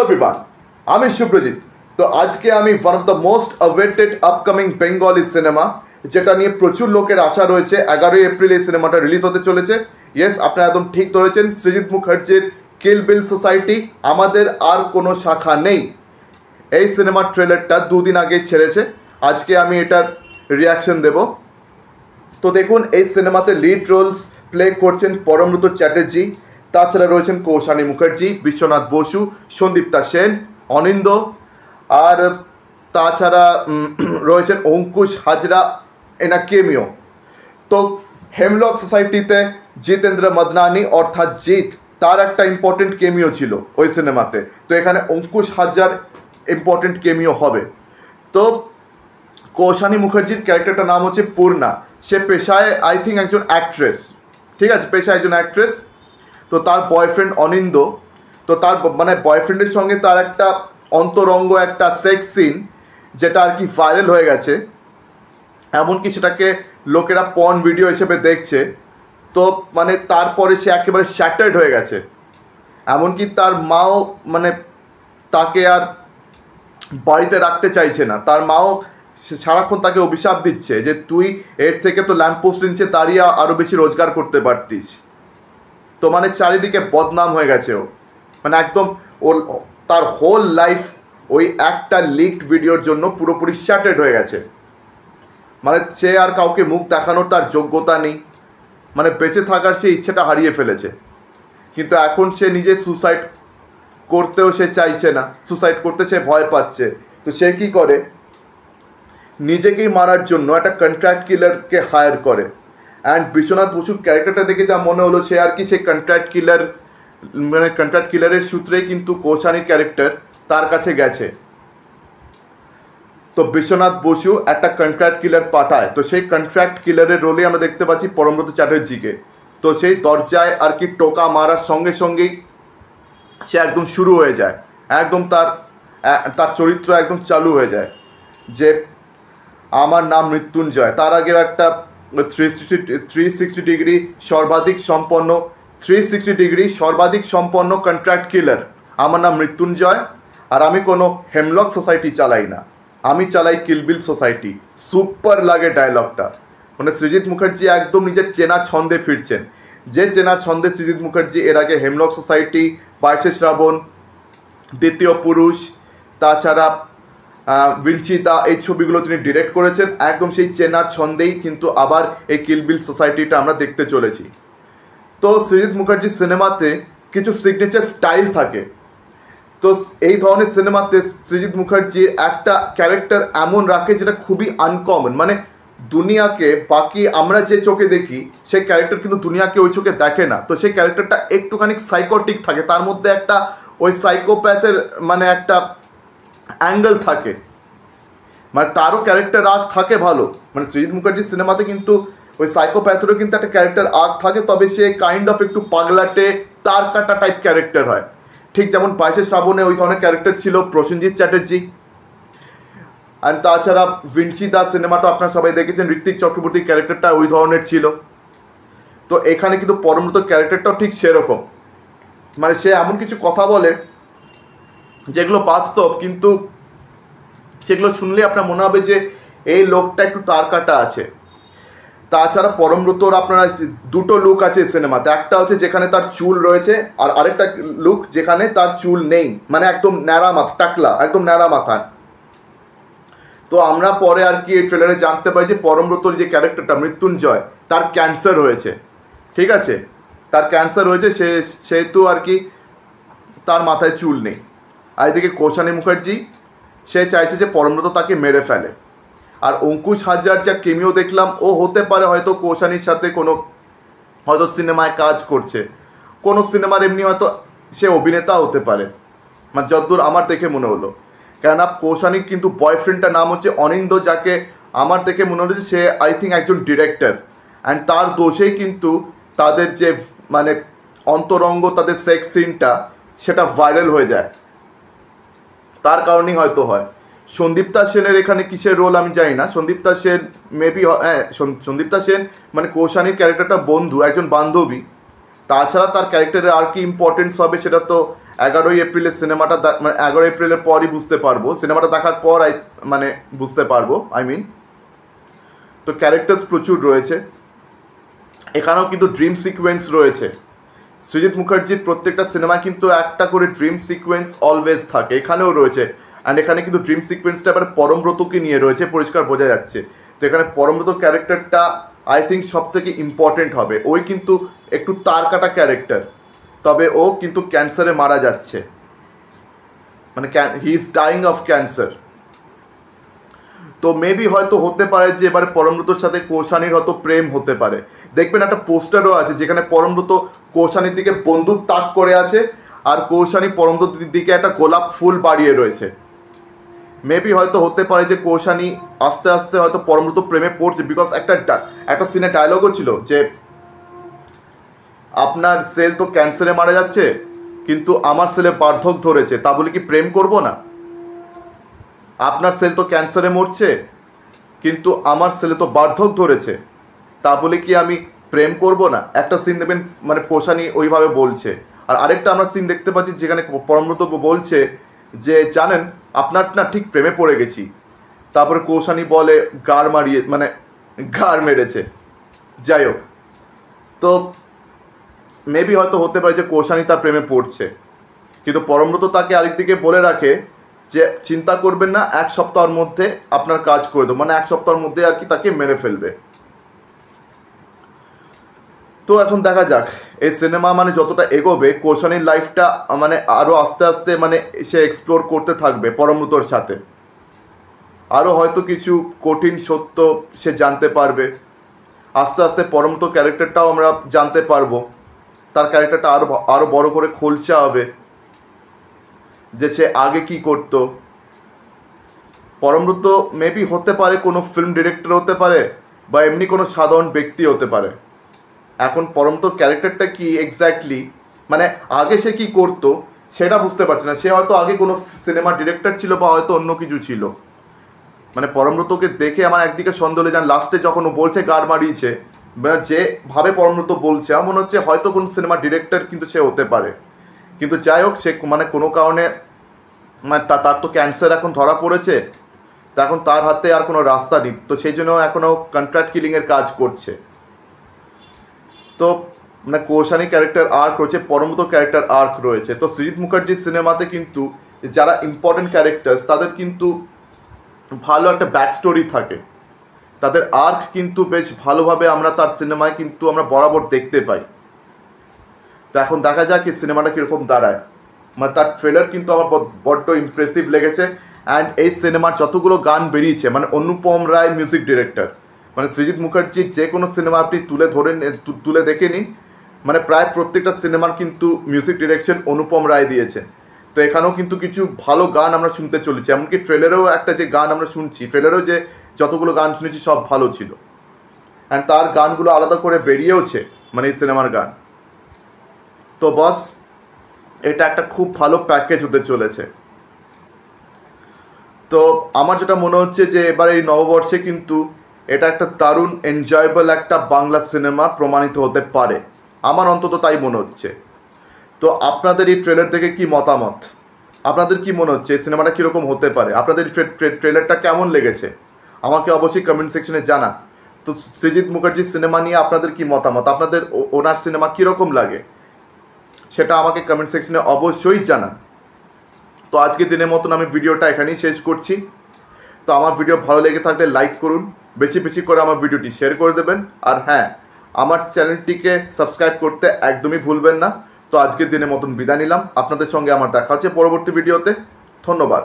Everyone, আমি শুভ্রজিৎ। তো আজকে আমি one of the most awaited upcoming Bengali cinema, যেটা নিয়ে প্রচুর লোকের আশা রয়েছে, 11ই এপ্রিল এই সিনেমাটা রিলিজ হতে চলেছে। ইয়েস, আপনারা একদম ঠিক ধরেছেন, সৃজিত মুখার্জির কিল বিল সোসাইটি, আমাদের আর কোনো শাখা নেই। এই সিনেমার ট্রেলারটা দুদিন আগে ছেড়েছে, আজকে আমি এটার রিয়াকশন দেব। তো দেখুন, এই সিনেমাতে লিড রোলস প্লে করছেন পরমব্রত চ্যাটার্জি, তাছাড়া রয়েছেন কৌশানী মুখার্জি, বিশ্বনাথ বসু, সন্দীপ্তা সেন, অনিন্দ, আর তাছাড়া রয়েছেন অঙ্কুশ হাজরা এনা কেমিও। তো হেমলক সোসাইটিতে জিতেন্দ্র মদনানি অর্থাৎ জিৎ, তার একটা ইম্পর্টেন্ট কেমিও ছিল ওই সিনেমাতে। তো এখানে অঙ্কুশ হাজরার ইম্পর্টেন্ট কেমিও হবে। তো কৌশানী মুখার্জির ক্যারেক্টারটার নাম হচ্ছে পূর্ণা। সে পেশায় আই থিঙ্ক একজন অ্যাক্ট্রেস, ঠিক আছে, পেশায় একজন অ্যাক্ট্রেস। তো তার বয়ফ্রেন্ড অনিন্দ, তো তার মানে বয়ফ্রেন্ডের সঙ্গে তার একটা অন্তরঙ্গ একটা সেক্স সিন, যেটা আর কি ভাইরাল হয়ে গেছে, এমনকি সেটাকে লোকেরা পর্ন ভিডিও হিসেবে দেখছে। তো মানে তারপরে সে একেবারে শ্যাটার্ড হয়ে গেছে, এমনকি তার মাও মানে তাকে আর বাড়িতে রাখতে চাইছে না। তার মাও সারাক্ষণ তাকে অভিশাপ দিচ্ছে যে তুই এর থেকে তো ল্যাম্পপোস্টের নিচে দাঁড়িয়ে আরও বেশি রোজগার করতে পারতিস। তো মানে চারিদিকে বদনাম হয়ে গেছে ও, মানে একদম ওর তার হোল লাইফ ওই একটা লিকড ভিডিওর জন্য পুরোপুরি শ্যাটার্ড হয়ে গেছে। মানে সে আর কাউকে মুখ দেখানোর তার যোগ্যতা নেই, মানে বেঁচে থাকার সে ইচ্ছেটা হারিয়ে ফেলেছে। কিন্তু এখন সে নিজে সুসাইড করতেও সে চাইছে না, সুসাইড করতে সে ভয় পাচ্ছে। তো সে কী করে, নিজেকেই মারার জন্য একটা কন্ট্রাক্ট কিলারকে হায়ার করে। অ্যান্ড বিশ্বনাথ বসুর ক্যারেক্টারটা দেখে যা মনে হলো, সে আর কি সে কন্ট্রাক্ট কিলার, মানে কন্ট্রাক্ট কিলারের সূত্রেই কিন্তু কৌশানীর ক্যারেক্টার তার কাছে গেছে। তো বিশ্বনাথ বসু একটা কন্ট্রাক্ট কিলার পাঠায়, তো সেই কন্ট্রাক্ট কিলারের রোলে আমরা দেখতে পাচ্ছি পরমব্রত চ্যাটার্জিকে। তো সেই দরজায় আর কি টোকা মারার সঙ্গে সঙ্গেই সে একদম শুরু হয়ে যায়, একদম তার চরিত্র একদম চালু হয়ে যায় যে আমার নাম মৃত্যুঞ্জয়। তার আগেও একটা 360 ডিগ্রি সর্বাধিক সম্পন্ন কন্ট্রাক্ট কিলার, আমার নাম মৃত্যুঞ্জয়, আর আমি কোনো হেমলক সোসাইটি চালাই না, আমি চালাই কিল বিল সোসাইটি। সুপার লাগে ডায়লগটা, মানে সৃজিত মুখার্জি একদম নিজের চেনা ছন্দে ফিরছেন, যে চেনা ছন্দে সৃজিত মুখার্জি এর আগে হেমলক সোসাইটি, 22শে শ্রাবণ, দ্বিতীয় পুরুষ, তাছাড়া ভিঞ্চিতা, এই ছবিগুলো তিনি ডিরেক্ট করেছেন। একদম সেই চেনা ছন্দেই কিন্তু আবার এই কিল বিল সোসাইটিটা আমরা দেখতে চলেছি। তো সৃজিত মুখার্জির সিনেমাতে কিছু সিগনেচার স্টাইল থাকে। তো এই ধরনের সিনেমাতে সৃজিত মুখার্জি একটা ক্যারেক্টার এমন রাখে যেটা খুবই আনকমন, মানে দুনিয়াকে বাকি আমরা যে চোখে দেখি সেই ক্যারেক্টার কিন্তু দুনিয়াকে ওই চোখে দেখে না। তো সেই ক্যারেক্টারটা একটুখানি সাইকোটিক থাকে, তার মধ্যে একটা ওই সাইকোপ্যাথের মানে একটা অ্যাঙ্গেল থাকে, মানে তারও ক্যারেক্টার আর্ক থাকে ভালো। মানে সৃজিত মুখার্জির সিনেমাতে কিন্তু ওই সাইকোপ্যাথেরও কিন্তু একটা ক্যারেক্টার আর্ক থাকে, তবে সে কাইন্ড অফ একটু পাগলাটে তার কাটা টাইপ ক্যারেক্টার হয়। ঠিক যেমন 22শে শ্রাবণে ওই ধরনের ক্যারেক্টার ছিল প্রসেনজিৎ চ্যাটার্জি। আর তাছাড়া ভিঞ্চিতা সিনেমাটা আপনারা সবাই দেখেছেন, ঋত্বিক চক্রবর্তীর ক্যারেক্টারটা ওই ধরনের ছিল। তো এখানে কিন্তু পরমব্রত ক্যারেক্টারটাও ঠিক সেরকম, মানে সে এমন কিছু কথা বলে যেগুলো বাস্তব, কিন্তু সেগুলো শুনলে আপনার মনে হবে যে এই লোকটা একটু তার কাটা আছে। তাছাড়া পরমব্রতর আপনারা দুটো লুক আছে এই সিনেমাতে, একটা হচ্ছে যেখানে তার চুল রয়েছে, আর আরেকটা লুক যেখানে তার চুল নেই, মানে একদম ন্যাড়া মাথা, টাকলা, একদম ন্যাড়া মাথা। তো আমরা পরে আর কি এই ট্রেলারে জানতে পারি যে পরমব্রতর যে ক্যারেক্টারটা মৃত্যুঞ্জয়, তার ক্যান্সার হয়েছে, ঠিক আছে, তার ক্যান্সার হয়েছে, সেহেতু আর কি তার মাথায় চুল নেই। আর এদিকে কৌশানী মুখার্জি, সে চাইছে যে পরমব্রত তাকে মেরে ফেলে। আর অঙ্কুশ হাজরার যা কেমিও দেখলাম, ও হতে পারে হয়তো কৌশানীর সাথে কোনো হয়তো সিনেমায় কাজ করছে, কোনো সিনেমার এমনি হয়তো সে অভিনেতা হতে পারে, মানে যতদূর আমার দেখে মনে হলো। কেননা কৌশানীর কিন্তু বয়ফ্রেন্ডটার নাম হচ্ছে অনিন্দ, যাকে আমার দেখে মনে হলো যে সে আই থিঙ্ক একজন ডিরেক্টর। অ্যান্ড তার দোষেই কিন্তু তাদের যে মানে অন্তরঙ্গ, তাদের সেক্স সিনটা, সেটা ভাইরাল হয়ে যায়, তার কারণেই হয়তো হয়। সন্দীপ্তা সেনের এখানে কিসের রোল আমি জানি না। সন্দীপ্তা সেন মেবি, হ্যাঁ সন্দীপ্তা সেন মানে কৌশানীর ক্যারেক্টারটা বন্ধু, একজন বান্ধবী। তাছাড়া তার ক্যারেক্টারে আর কি ইম্পর্টেন্স হবে সেটা তো 11ই এপ্রিলের সিনেমাটা মানে 11 এপ্রিলের পরই বুঝতে পারবো, সিনেমাটা দেখার পর মানে বুঝতে পারবো তো ক্যারেক্টার্স প্রচুর রয়েছে, এখানেও কিন্তু ড্রিম সিকোয়েন্স রয়েছে। সৃজিত মুখার্জির প্রত্যেকটা সিনেমা কিন্তু একটা করে ড্রিম সিকোয়েন্স অলওয়েজ থাকে, এখানেও রয়েছে। অ্যান্ড এখানে কিন্তু ড্রিম সিকোয়েন্সটা এবার পরমব্রতকে নিয়ে রয়েছে, পরিষ্কার বোঝা যাচ্ছে। তো এখানে পরমব্রত ক্যারেক্টারটা আই থিঙ্ক সব থেকে ইম্পর্টেন্ট হবে। ওই কিন্তু একটু তার কাটা ক্যারেক্টার, তবে ও কিন্তু ক্যান্সারে মারা যাচ্ছে, মানে he is dyeing of cancer. তো মেবি হয়তো হতে পারে যে এবারে পরমব্রতর সাথে কৌশানীর হয়তো প্রেম হতে পারে। দেখবেন একটা পোস্টারও আছে যেখানে পরমব্রত কৌশানীর দিকে বন্দুক তাক করে আছে, আর কৌশানী পরমব্রতর দিকে একটা গোলাপ ফুল বাড়িয়ে রয়েছে। মেবি হয়তো হতে পারে যে কৌশানী আস্তে আস্তে হয়তো পরমব্রত প্রেমে পড়ছে, বিকজ একটা সিনে ডায়লগও ছিল যে আপনার সেল তো ক্যান্সারে মারা যাচ্ছে, কিন্তু আমার সেলে বার্ধক্য ধরেছে, তা বলে কি প্রেম করব না? আপনার সেল তো ক্যান্সারে মরছে, কিন্তু আমার সেলে তো বার্ধক্য ধরেছে, তা বলে কি আমি প্রেম করব না? একটা সিন দেবেন মানে কৌশানী ওইভাবে বলছে। আর আরেকটা আমরা সিন দেখতে পাচ্ছি যেখানে পরমব্রত বলছে যে জানেন আপনার না ঠিক প্রেমে পড়ে গেছি, তারপরে কৌশানী বলে গাড় মেরেছে। যাই হোক, তো মেবি হয়তো হতে পারে যে কৌশানী তার প্রেমে পড়ছে, কিন্তু পরমব্রত তাকে আরেকদিকে বলে রাখে যে চিন্তা করবেন না, 1 সপ্তাহের মধ্যে আপনার কাজ করে দেবো, মানে 1 সপ্তাহের মধ্যে আর কি তাকে মেরে ফেলবে। তো এখন দেখা যাক এই সিনেমা মানে যতটা এগোবে কৌশানীর লাইফটা মানে আরও আস্তে আস্তে মানে সে এক্সপ্লোর করতে থাকবে পরমব্রতর সাথে, আরও হয়তো কিছু কঠিন সত্য সে জানতে পারবে। আস্তে আস্তে পরমব্রত ক্যারেক্টারটাও আমরা জানতে পারবো, তার ক্যারেক্টারটা আরও বড় করে খোলসা হবে যে সে আগে কি করতো। পরমব্রত মেবি হতে পারে কোনো ফিল্ম ডিরেক্টর হতে পারে, বা এমনি কোনো সাধারণ ব্যক্তি হতে পারে। এখন পরমব্রত ক্যারেক্টারটা কি এক্স্যাক্টলি মানে আগে সে কি করতো সেটা বুঝতে পারছে না। সে হয়তো আগে কোনো সিনেমা ডিরেক্টর ছিল, বা হয়তো অন্য কিছু ছিল। মানে পরমব্রতকে দেখে আমার একদিকে সন্দেহ হলে যান, লাস্টে যখন ও বলছে গাড় মারিয়েছে, মানে যেভাবে পরমব্রত বলছে আমার মনে হচ্ছে হয়তো কোনো সিনেমা ডিরেক্টর কিন্তু সে হতে পারে। কিন্তু যাই হোক, সে মানে কোনো কারণে মানে তার তো ক্যান্সার এখন ধরা পড়েছে, তো এখন তার হাতে আর কোনো রাস্তা নেই, তো সেই জন্য এখনও কন্ট্রাক্ট কিলিংয়ের কাজ করছে। তো মানে কৌশানী ক্যারেক্টার আর্ক রয়েছে, পরমব্রত ক্যারেক্টার আর্ক রয়েছে। তো সৃজিত মুখার্জির সিনেমাতে কিন্তু যারা ইম্পর্টেন্ট ক্যারেক্টার্স তাদের কিন্তু ভালো একটা ব্যাক স্টোরি থাকে, তাদের আর্ক কিন্তু বেশ ভালোভাবে আমরা তার সিনেমায় কিন্তু আমরা বরাবর দেখতে পাই। তো এখন দেখা যাক এই সিনেমাটা কীরকম দাঁড়ায়। মানে তার ট্রেলার কিন্তু আমার বড্ড ইমপ্রেসিভ লেগেছে। অ্যান্ড এই সিনেমার যতগুলো গান বেরিয়েছে, মানে অনুপম রায় মিউজিক ডিরেক্টর, মানে সৃজিত মুখার্জির যে কোনো সিনেমা আপনি তুলে দেখে নিন, মানে প্রায় প্রত্যেকটা সিনেমার কিন্তু মিউজিক ডিরেকশন অনুপম রায় দিয়েছে। তো এখানেও কিন্তু কিছু ভালো গান আমরা শুনতে চলেছি, এমনকি ট্রেলারেও একটা যে গান আমরা শুনছি, ট্রেলারেও যে যতগুলো গান শুনেছি সব ভালো ছিল। অ্যান্ড তার গানগুলো আলাদা করে বেরিয়েওছে, মানে এই সিনেমার গান। তো বস, এটা একটা খুব ভালো প্যাকেজ হতে চলেছে। তো আমার যেটা মনে হচ্ছে যে এবার এই নববর্ষে কিন্তু এটা একটা দারুণ এনজয়েবল একটা বাংলা সিনেমা প্রমাণিত হতে পারে, আমার অন্তত তাই মনে হচ্ছে। তো আপনাদের এই ট্রেলার থেকে কি মতামত? আপনাদের কি মনে হচ্ছে এই সিনেমাটা কীরকম হতে পারে? আপনাদের ট্রেলারটা কেমন লেগেছে আমাকে অবশ্যই কমেন্ট সেকশনে জানা। তো সৃজিত মুখার্জির সিনেমা নিয়ে আপনাদের কি মতামত? আপনাদের ওনার সিনেমা কীরকম লাগে সেটা আমাকে কমেন্ট সেকশনে অবশ্যই জানান। তো আজকের দিনের মতন আমি ভিডিওটা এখানেই শেষ করছি। তো আমার ভিডিও ভালো লেগে থাকলে লাইক করুন, বেশি বেশি করে আমার ভিডিওটি শেয়ার করে দেবেন, আর হ্যাঁ, আমার চ্যানেলটিকে সাবস্ক্রাইব করতে একদমই ভুলবেন না। তো আজকের দিনের মতন বিদায় নিলাম, আপনাদের সঙ্গে আমার দেখা হচ্ছে পরবর্তী ভিডিওতে। ধন্যবাদ।